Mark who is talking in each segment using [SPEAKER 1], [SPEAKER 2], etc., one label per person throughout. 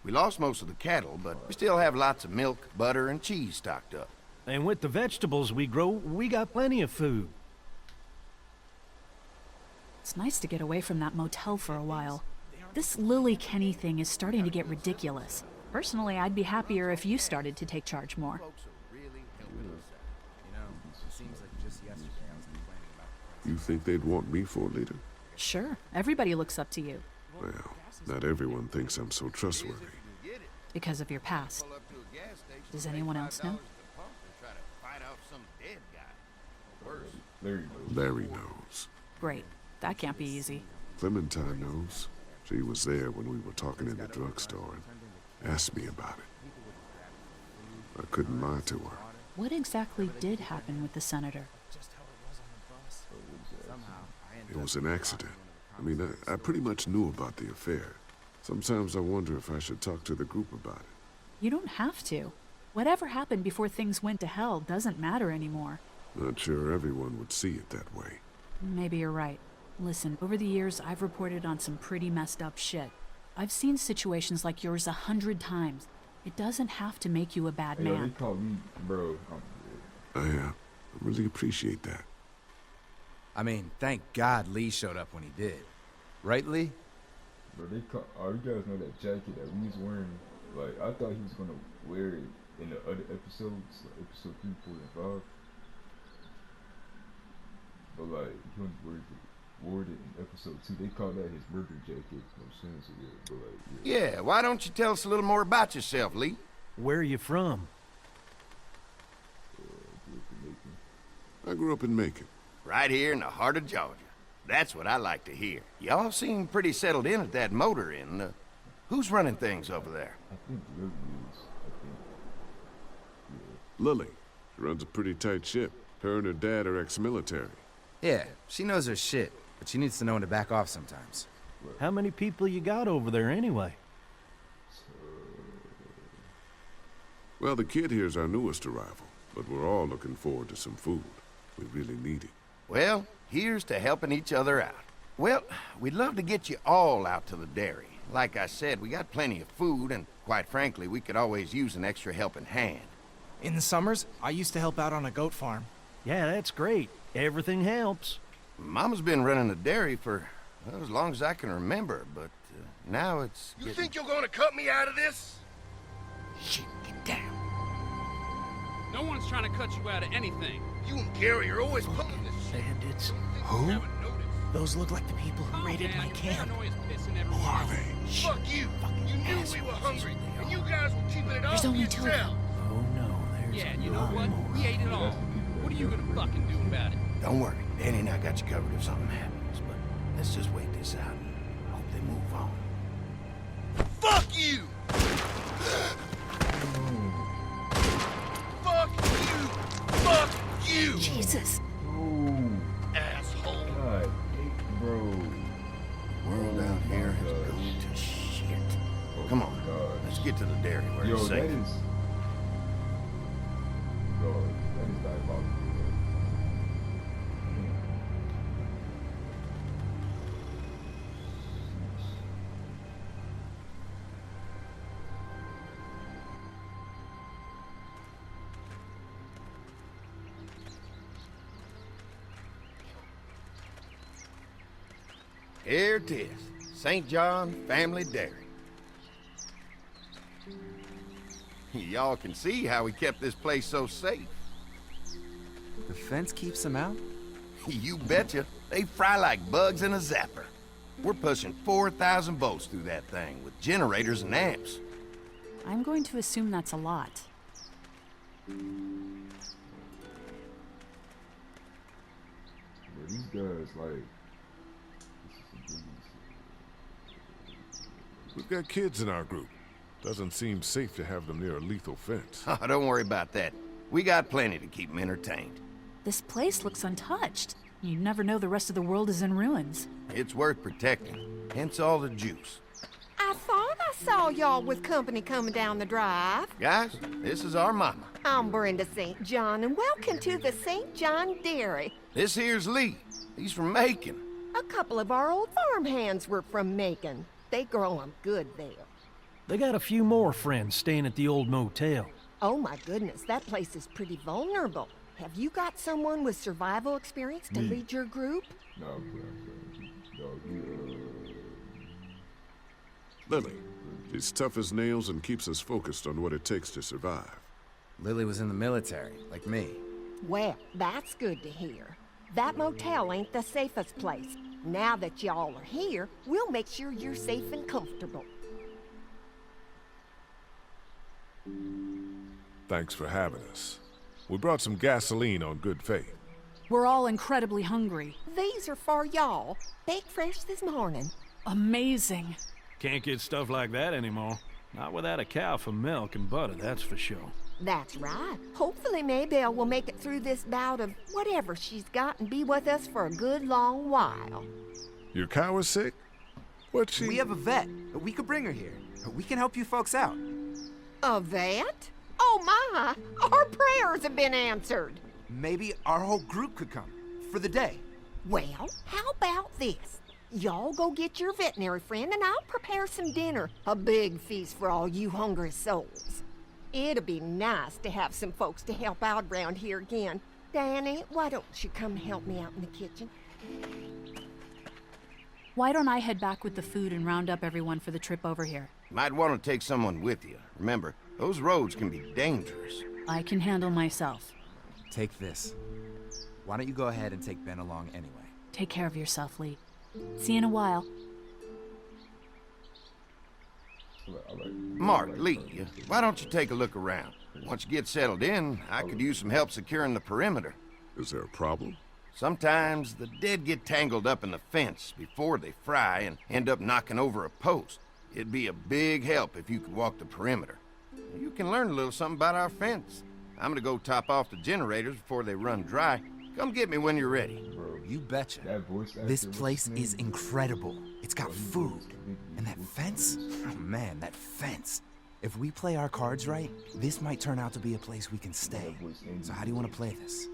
[SPEAKER 1] We lost most of the cattle, but we still have lots of milk, butter, and cheese stocked up.
[SPEAKER 2] And with the vegetables we grow, we got plenty of food.
[SPEAKER 3] It's nice to get away from that motel for a while. This Lily Kenny thing is starting to get ridiculous. Personally, I'd be happier if you started to take charge more.
[SPEAKER 4] You think they'd want me for a leader?
[SPEAKER 3] Sure, everybody looks up to you.
[SPEAKER 4] Well, not everyone thinks I'm so trustworthy.
[SPEAKER 3] Because of your past. Does anyone else know?
[SPEAKER 4] Larry knows.
[SPEAKER 3] Great. That can't be easy.
[SPEAKER 4] Clementine knows. She was there when we were talking in the drugstore and asked me about it. I couldn't lie to her.
[SPEAKER 3] What exactly did happen with the senator?
[SPEAKER 4] It was an accident. I mean, I pretty much knew about the affair. Sometimes I wonder if I should talk to the group about it.
[SPEAKER 3] You don't have to. Whatever happened before things went to hell doesn't matter anymore.
[SPEAKER 4] Not sure everyone would see it that way.
[SPEAKER 3] Maybe you're right. Listen, over the years, I've reported on some pretty messed up shit. I've seen situations like yours 100 times. It doesn't have to make you a bad man.
[SPEAKER 5] They call me bro.
[SPEAKER 4] I really appreciate that.
[SPEAKER 6] I mean, thank God Lee showed up when he did. Right, Lee?
[SPEAKER 5] Bro, they call. Oh, you guys know that jacket that we was wearing? Like, I thought he was gonna wear it in the other episodes, like episode 3, 4, and 5. But like, he only wore it in episode 2. They call that his murder jacket. No sense of it, but like,
[SPEAKER 1] Yeah, why don't you tell us a little more about yourself, Lee?
[SPEAKER 2] Where are you from?
[SPEAKER 4] I grew up in Macon.
[SPEAKER 1] Right here in the heart of Georgia. That's what I like to hear. Y'all seem pretty settled in at that motor inn. Who's running things over there?
[SPEAKER 5] I think Lily is.
[SPEAKER 4] Lily. She runs a pretty tight ship. Her and her dad are ex-military.
[SPEAKER 6] Yeah, she knows her shit, but she needs to know when to back off sometimes.
[SPEAKER 2] How many people you got over there anyway?
[SPEAKER 4] Well, the kid here's our newest arrival, but we're all looking forward to some food. We really need it.
[SPEAKER 1] Well, here's to helping each other out. Well, we'd love to get you all out to the dairy. Like I said, we got plenty of food, and quite frankly, we could always use an extra helping hand.
[SPEAKER 7] In the summers, I used to help out on a goat farm.
[SPEAKER 2] Yeah, that's great. Everything helps.
[SPEAKER 1] Mama's been running the dairy for well, as long as I can remember, but now it's
[SPEAKER 8] You think you're gonna cut me out of this?
[SPEAKER 1] Shit, get down.
[SPEAKER 9] No one's trying to cut you out of anything.
[SPEAKER 8] You and Gary are always pulling this shit.
[SPEAKER 2] Bandits.
[SPEAKER 8] Who?
[SPEAKER 7] Those look like the people who raided my camp.
[SPEAKER 4] Who are they?
[SPEAKER 8] Fuck you! You knew we were hungry, and you guys were keeping it all
[SPEAKER 3] There's
[SPEAKER 8] to
[SPEAKER 3] only 2 of
[SPEAKER 8] yourself.
[SPEAKER 3] them.
[SPEAKER 2] Oh no, there's
[SPEAKER 9] Yeah,
[SPEAKER 2] a
[SPEAKER 9] you know
[SPEAKER 2] lot
[SPEAKER 9] what?
[SPEAKER 2] more.
[SPEAKER 9] We ate it all. What are you gonna fucking do about it?
[SPEAKER 1] Don't worry, Danny and I got you covered if something happens, but let's just wait this out and hope they move on.
[SPEAKER 8] Fuck you! Fuck you! Fuck you!
[SPEAKER 3] Jesus.
[SPEAKER 8] Asshole!
[SPEAKER 5] God, bro.
[SPEAKER 1] The world out here has gone to shit. Come on,
[SPEAKER 5] God.
[SPEAKER 1] let's get to the dairy where
[SPEAKER 5] Yo,
[SPEAKER 1] it's
[SPEAKER 5] that
[SPEAKER 1] safe.
[SPEAKER 5] is. Bro, that is diabolical.
[SPEAKER 1] Here it is, St. John Family Dairy. Y'all can see how we kept this place so safe.
[SPEAKER 6] The fence keeps them out?
[SPEAKER 1] You betcha. They fry like bugs in a zapper. We're pushing 4,000 volts through that thing with generators and amps.
[SPEAKER 3] I'm going to assume that's a lot.
[SPEAKER 5] Bro, these guys, like. This is some business.
[SPEAKER 4] We've got kids in our group. Doesn't seem safe to have them near a lethal fence.
[SPEAKER 1] Oh, don't worry about that. We got plenty to keep them entertained.
[SPEAKER 3] This place looks untouched. You never know the rest of the world is in ruins.
[SPEAKER 1] It's worth protecting, hence all the juice.
[SPEAKER 10] I thought I saw y'all with company coming down the drive.
[SPEAKER 1] Guys, this is our mama.
[SPEAKER 10] I'm Brenda St. John, and welcome to the St. John Dairy.
[SPEAKER 1] This here's Lee. He's from Macon.
[SPEAKER 10] A couple of our old farmhands were from Macon. They grow 'em good there.
[SPEAKER 2] They got a few more friends staying at the old motel.
[SPEAKER 10] Oh my goodness, that place is pretty vulnerable. Have you got someone with survival experience to lead your group?
[SPEAKER 5] No, I'm playing. No,
[SPEAKER 4] Lily. She's tough as nails and keeps us focused on what it takes to survive.
[SPEAKER 6] Lily was in the military, like me.
[SPEAKER 10] Well, that's good to hear. That motel ain't the safest place. Now that y'all are here, we'll make sure you're safe and comfortable.
[SPEAKER 11] Thanks for having us. We brought some gasoline on good faith.
[SPEAKER 3] We're all incredibly hungry.
[SPEAKER 10] These are for y'all. Baked fresh this morning.
[SPEAKER 3] Amazing.
[SPEAKER 2] Can't get stuff like that anymore. Not without a cow for milk and butter, that's for sure.
[SPEAKER 10] That's right. Hopefully Maybelle will make it through this bout of whatever she's got and be with us for a good long while.
[SPEAKER 11] Your cow is sick? What's she...
[SPEAKER 6] We have a vet. We could bring her here. We can help you folks out.
[SPEAKER 10] A vet? Oh my! Our prayers have been answered.
[SPEAKER 6] Maybe our whole group could come. For the day.
[SPEAKER 10] Well, how about this? Y'all go get your veterinary friend and I'll prepare some dinner. A big feast for all you hungry souls. It'd be nice to have some folks to help out around here again. Danny, why don't you come help me out in the kitchen?
[SPEAKER 3] Why don't I head back with the food and round up everyone for the trip over here?
[SPEAKER 1] Might want to take someone with you. Remember, those roads can be dangerous.
[SPEAKER 3] I can handle myself.
[SPEAKER 6] Take this. Why don't you go ahead and take Ben along anyway?
[SPEAKER 3] Take care of yourself, Lee. See you in a while.
[SPEAKER 1] Mark, Lee, why don't you take a look around? Once you get settled in, I could use some help securing the perimeter.
[SPEAKER 4] Is there a problem?
[SPEAKER 1] Sometimes the dead get tangled up in the fence before they fry and end up knocking over a post. It'd be a big help if you could walk the perimeter. You can learn a little something about our fence. I'm gonna go top off the generators before they run dry. Come get me when you're ready.
[SPEAKER 5] Bro,
[SPEAKER 6] You betcha.
[SPEAKER 5] that voice actor,
[SPEAKER 6] This
[SPEAKER 5] what's
[SPEAKER 6] place
[SPEAKER 5] his
[SPEAKER 6] is
[SPEAKER 5] name?
[SPEAKER 6] incredible. It's got
[SPEAKER 5] Bro, he
[SPEAKER 6] food.
[SPEAKER 5] voiced the big
[SPEAKER 6] And that
[SPEAKER 5] voice.
[SPEAKER 6] fence? Oh man, that fence. If we play our cards right, this might turn out to be a place we can stay.
[SPEAKER 5] That voice Andy
[SPEAKER 6] So how do you want to
[SPEAKER 5] voice.
[SPEAKER 6] play this?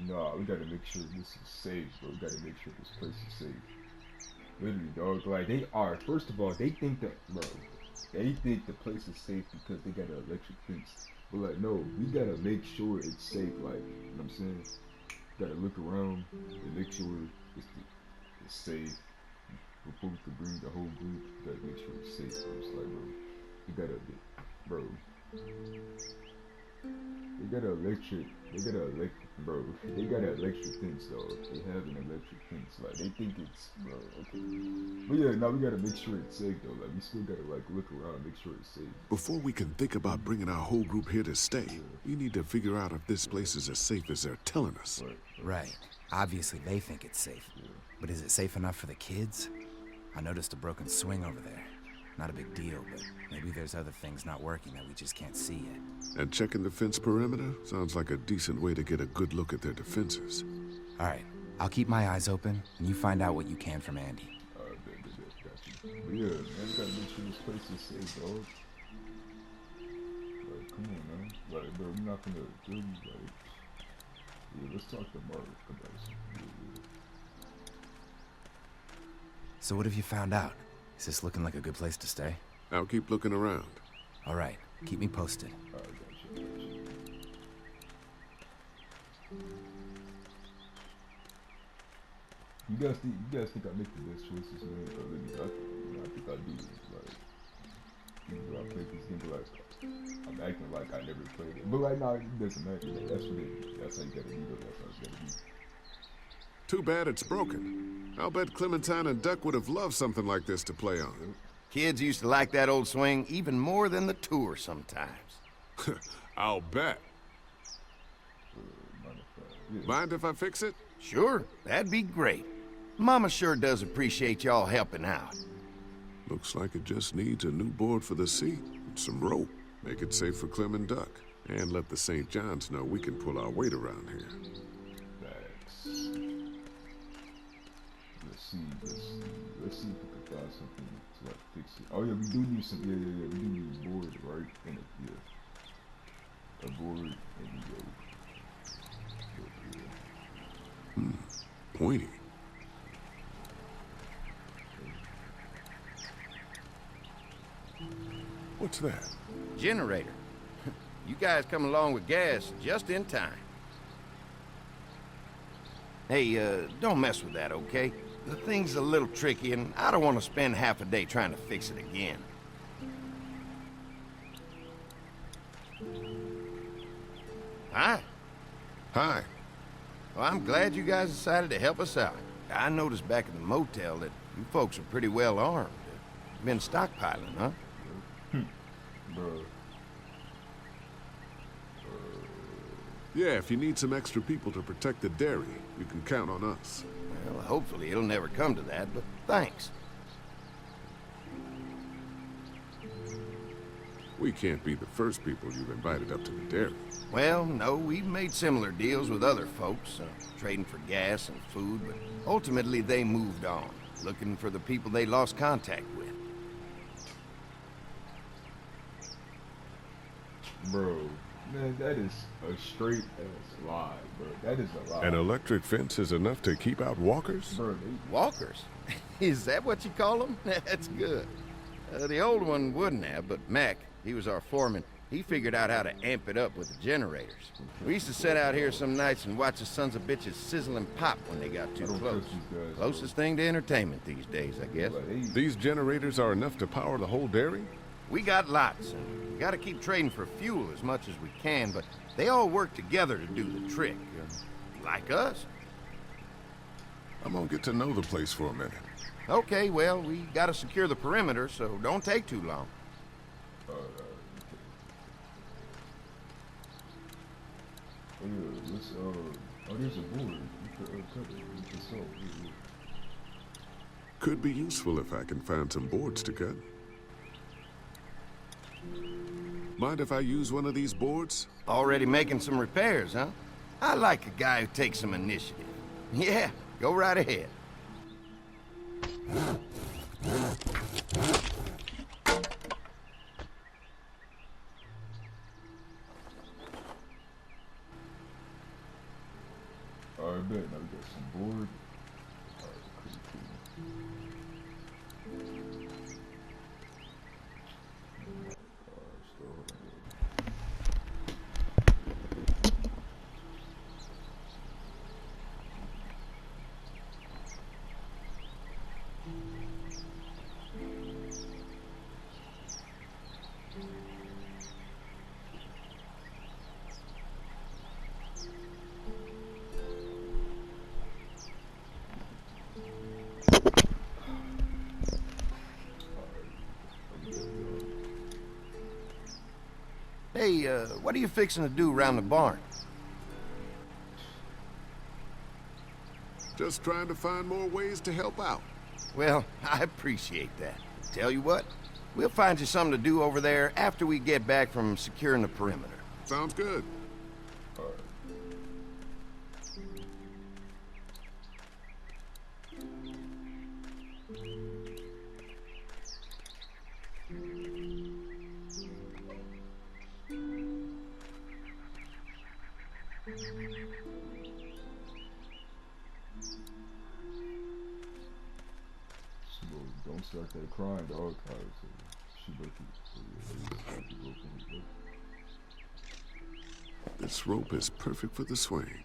[SPEAKER 5] Nah, we gotta make sure this is safe, bro. We gotta make sure this place is safe. Literally, dog. Like, they are. First of all, they think that, bro, they think the place is safe because they got an electric fence. But, like, no, we gotta make sure it's safe. Like, you know what I'm saying? Gotta look around and make sure it's safe. Before we can bring the whole group, we gotta make sure it's safe. Bro. It's like, bro, you gotta, bro. They got an electric fence, though. They have an electric fence. Like, they think it's, bro, okay. But yeah, now we gotta make sure it's safe, though. Like, we still gotta, like, look around, make sure it's safe.
[SPEAKER 4] Before we can think about bringing our whole group here to stay, we need to figure out if this place is as safe as they're telling us.
[SPEAKER 6] Right. Obviously they think it's safe. But is it safe enough for the kids? I noticed a broken swing over there. Not a big deal, but maybe there's other things not working that we just can't see yet.
[SPEAKER 4] And checking the fence perimeter sounds like a decent way to get a good look at their defenses.
[SPEAKER 6] All right. I'll keep my eyes open, and you find out what you can from Andy.
[SPEAKER 5] Got you. But yeah, man, we gotta make sure this place is safe, dog. Like, come on, man. Like, bro, we're not gonna do, like, yeah, let's talk to Mark about some.
[SPEAKER 6] So what have you found out? Is this looking like a good place to stay?
[SPEAKER 4] I'll keep looking around.
[SPEAKER 6] All right. Keep me posted.
[SPEAKER 5] Alright, got you. You guys think I make the best choices, man? I think I do. Like, even though I played this game, like, I'm acting like I never played it. But right now, it doesn't matter. Like, that's how you gotta be, though. That's how it's gotta be.
[SPEAKER 4] Too bad it's broken. I'll bet Clementine and Duck would have loved something like this to play on.
[SPEAKER 1] Kids used to like that old swing even more than the tour sometimes.
[SPEAKER 11] I'll bet.
[SPEAKER 4] Mind if I fix it?
[SPEAKER 1] Sure, that'd be great. Mama sure does appreciate y'all helping out.
[SPEAKER 4] Looks like it just needs a new board for the seat and some rope. Make it safe for Clem and Duck. And let the St. John's know we can pull our weight around here.
[SPEAKER 5] Facts. Let's see if we can find something to like fix it. Oh yeah, we do need some. Yeah. We do need a board, right? And a board and a
[SPEAKER 4] Pointy. What's that?
[SPEAKER 1] Generator. You guys come along with gas just in time. Hey, don't mess with that, okay? The thing's a little tricky, and I don't want to spend half a day trying to fix it again. Hi.
[SPEAKER 4] Hi.
[SPEAKER 1] Well, I'm glad you guys decided to help us out. I noticed back at the motel that you folks are pretty well armed. Been stockpiling, huh?
[SPEAKER 5] Bro.
[SPEAKER 4] Yeah, if you need some extra people to protect the dairy, you can count on us.
[SPEAKER 1] Well, hopefully it'll never come to that, but thanks.
[SPEAKER 4] We can't be the first people you've invited up to the dairy.
[SPEAKER 1] Well, no, we've made similar deals with other folks, trading for gas and food, but ultimately they moved on, looking for the people they lost contact with.
[SPEAKER 5] Bro, man, that is a straight ass lie, bro. That is a lie.
[SPEAKER 4] An electric fence is enough to keep out walkers?
[SPEAKER 5] Bro,
[SPEAKER 1] Walkers? Is that what you call them? That's good. The old one wouldn't have, but Mac, he was our foreman. He figured out how to amp it up with the generators. We used to sit out here some nights and watch the sons of bitches sizzle and pop when they got too close. Closest thing to entertainment these days, I guess.
[SPEAKER 4] These generators are enough to power the whole dairy?
[SPEAKER 1] We got lots, and we gotta keep trading for fuel as much as we can, but they all work together to do the trick. Like us.
[SPEAKER 4] I'm gonna get to know the place for a minute.
[SPEAKER 1] Okay, well, we gotta secure the perimeter, so don't take too long.
[SPEAKER 5] There's a board. You could cut it. You can sew.
[SPEAKER 4] Could be useful if I can find some boards to cut. Mind if I use one of these boards?
[SPEAKER 1] Already making some repairs, huh? I like a guy who takes some initiative. Yeah, go right ahead.
[SPEAKER 5] I bet now we got some board. Alright,
[SPEAKER 1] Hey, what are you fixing to do around the barn?
[SPEAKER 4] Just trying to find more ways to help out.
[SPEAKER 1] Well, I appreciate that. Tell you what, we'll find you something to do over there after we get back from securing the perimeter.
[SPEAKER 4] Sounds good.
[SPEAKER 5] Don't start that crying, dog. She
[SPEAKER 4] This rope is perfect for the swing.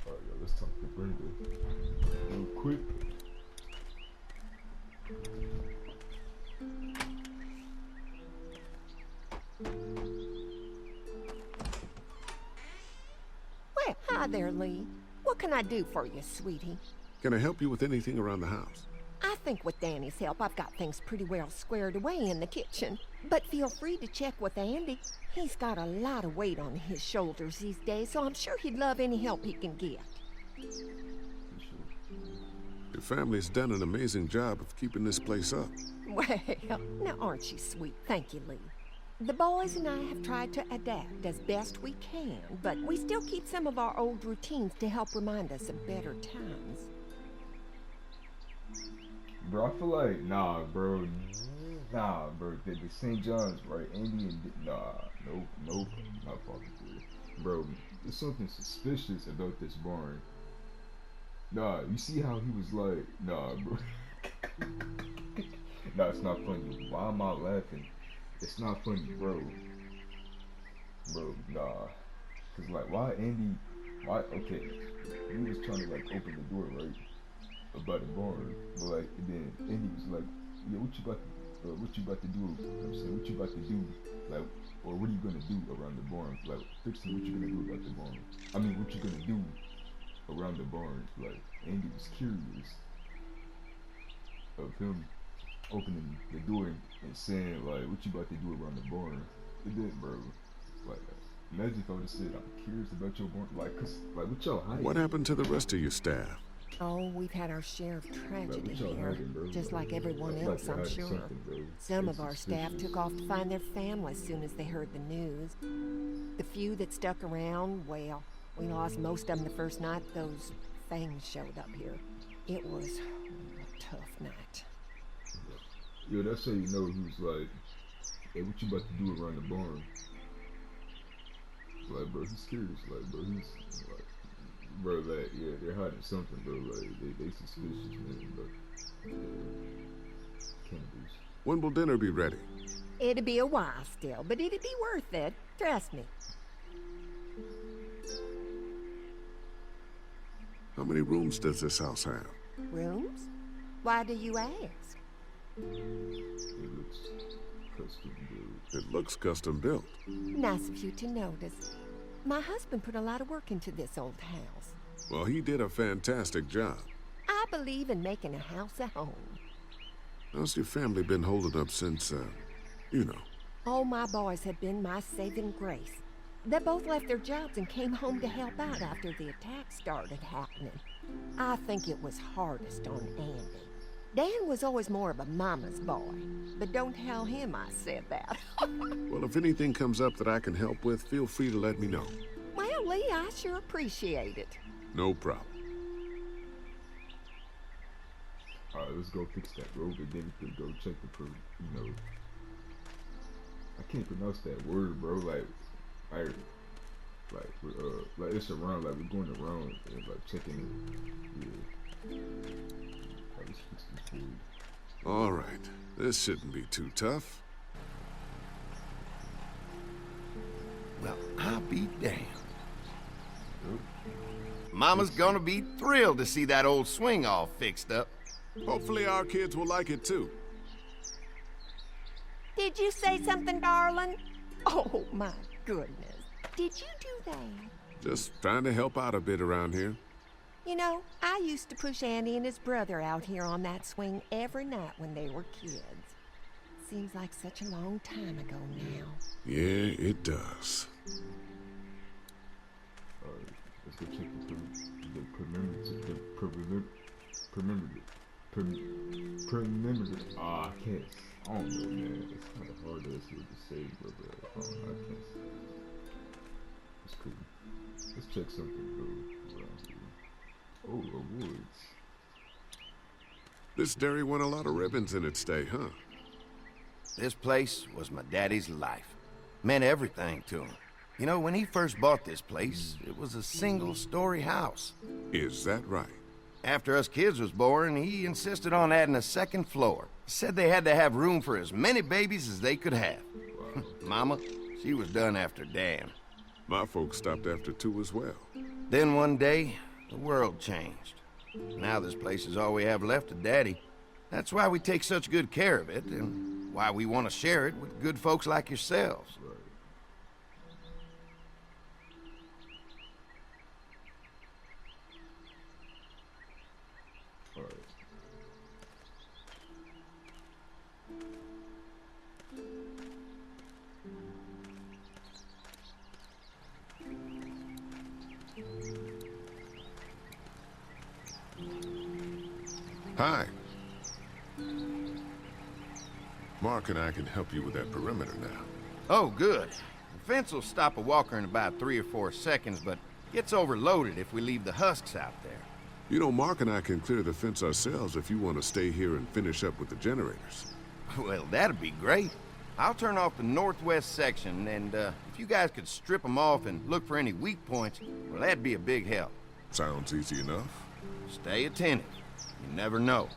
[SPEAKER 5] Alright, yo, let's talk to Brenda real quick.
[SPEAKER 10] Well, hi there, Lee. What can I do for you, sweetie?
[SPEAKER 4] Can I help you with anything around the house?
[SPEAKER 10] I think with Danny's help, I've got things pretty well squared away in the kitchen. But feel free to check with Andy. He's got a lot of weight on his shoulders these days, so I'm sure he'd love any help he can get.
[SPEAKER 4] Your family's done an amazing job of keeping this place up.
[SPEAKER 10] Well, now aren't you sweet? Thank you, Lee. The boys and I have tried to adapt as best we can, but we still keep some of our old routines to help remind us of better times.
[SPEAKER 5] Bro, I feel like, nah, bro, the St. John's, right? Andy and, nope, not fucking good. bro, there's something suspicious about this barn. Nah, you see how he was like, nah, bro. Nah, it's not funny. Why am I laughing? It's not funny, bro. Bro, nah. Cause like, okay, he was trying to like open the door, right? About the barn. But like, and then Andy was like, yeah, what you about to do? I'm saying, what you about to do? Like, or what are you gonna do around the barn? Like, fixing what you gonna do about the barn. I mean, what you gonna do around the barn? Like, Andy was curious of him opening the door and saying, like, what you about to do around the barn? It didn't, bro. Like, imagine if I would've said, I'm curious about your barn. Like, cause, like, what y'all hiding?
[SPEAKER 4] What happened to the rest of your staff?
[SPEAKER 10] Oh, we've had our share of tragedy here, just like everyone else, I'm sure. Some of our staff took off to find their families as soon as they heard the news. The few that stuck around, well, we lost most of them the first night those things showed up here. It was a tough night.
[SPEAKER 5] Yeah, that's how you know he was like, hey, what you about to do around the barn? Like, bro, he's serious. Like, bro, he's like, bro, like, yeah, they're hiding something, bro. Like, they suspicious, man. But cannibals.
[SPEAKER 4] When will dinner be ready?
[SPEAKER 10] It'll be a while still, but it'll be worth it. Trust me.
[SPEAKER 4] How many rooms does this house have?
[SPEAKER 10] Rooms? Why do you ask?
[SPEAKER 5] It looks custom built.
[SPEAKER 4] It looks custom built.
[SPEAKER 10] Nice of you to notice. My husband put a lot of work into this old house.
[SPEAKER 4] Well, he did a fantastic job.
[SPEAKER 10] I believe in making a house a home.
[SPEAKER 4] How's your family been holding up since, you know?
[SPEAKER 10] All my boys have been my saving grace. They both left their jobs and came home to help out after the attack started happening. I think it was hardest on Andy. Dan was always more of a mama's boy, but don't tell him I said that.
[SPEAKER 4] Well, if anything comes up that I can help with, feel free to let me know.
[SPEAKER 10] Well, Lee, I sure appreciate it.
[SPEAKER 4] No problem.
[SPEAKER 5] Alright, let's go fix that road and then we can go check the I can't pronounce that word, bro. Like it's around, like we're going around and like checking it. Yeah. Alright, let's fix this for you.
[SPEAKER 4] All right. This shouldn't be too tough.
[SPEAKER 1] Well, I'll be damned. Mama's gonna be thrilled to see that old swing all fixed up.
[SPEAKER 4] Hopefully our kids will like it too.
[SPEAKER 10] Did you say something, darling? Oh, my goodness. Did you do that?
[SPEAKER 4] Just trying to help out a bit around here.
[SPEAKER 10] You know, I used to push Andy and his brother out here on that swing every night when they were kids. Seems like such a long time ago now.
[SPEAKER 4] Yeah, it does.
[SPEAKER 5] Alright, let's go check the perimeter. Ah, I can't. I don't know, man. It's kind of hard to say, but I can't. It's cool. Let's check something, bro. Around here. Oh, awards.
[SPEAKER 4] This dairy won a lot of ribbons in its day, huh?
[SPEAKER 1] This place was my daddy's life. Meant everything to him. You know, when he first bought this place, it was a single-story house.
[SPEAKER 4] Is that right?
[SPEAKER 1] After us kids was born, he insisted on adding a second floor. Said they had to have room for as many babies as they could have. Mama, she was done after Dan.
[SPEAKER 4] My folks stopped after 2 as well.
[SPEAKER 1] Then one day, the world changed. Now this place is all we have left of Daddy. That's why we take such good care of it, and why we want to share it with good folks like yourselves.
[SPEAKER 4] Hi. Mark and I can help you with that perimeter now.
[SPEAKER 1] Oh, good. The fence will stop a walker in about 3 or 4 seconds, but gets overloaded if we leave the husks out there.
[SPEAKER 4] You know, Mark and I can clear the fence ourselves if you want to stay here and finish up with the generators.
[SPEAKER 1] Well, that'd be great. I'll turn off the northwest section, and if you guys could strip them off and look for any weak points, well, that'd be a big help.
[SPEAKER 4] Sounds easy enough.
[SPEAKER 1] Stay attentive. You never know.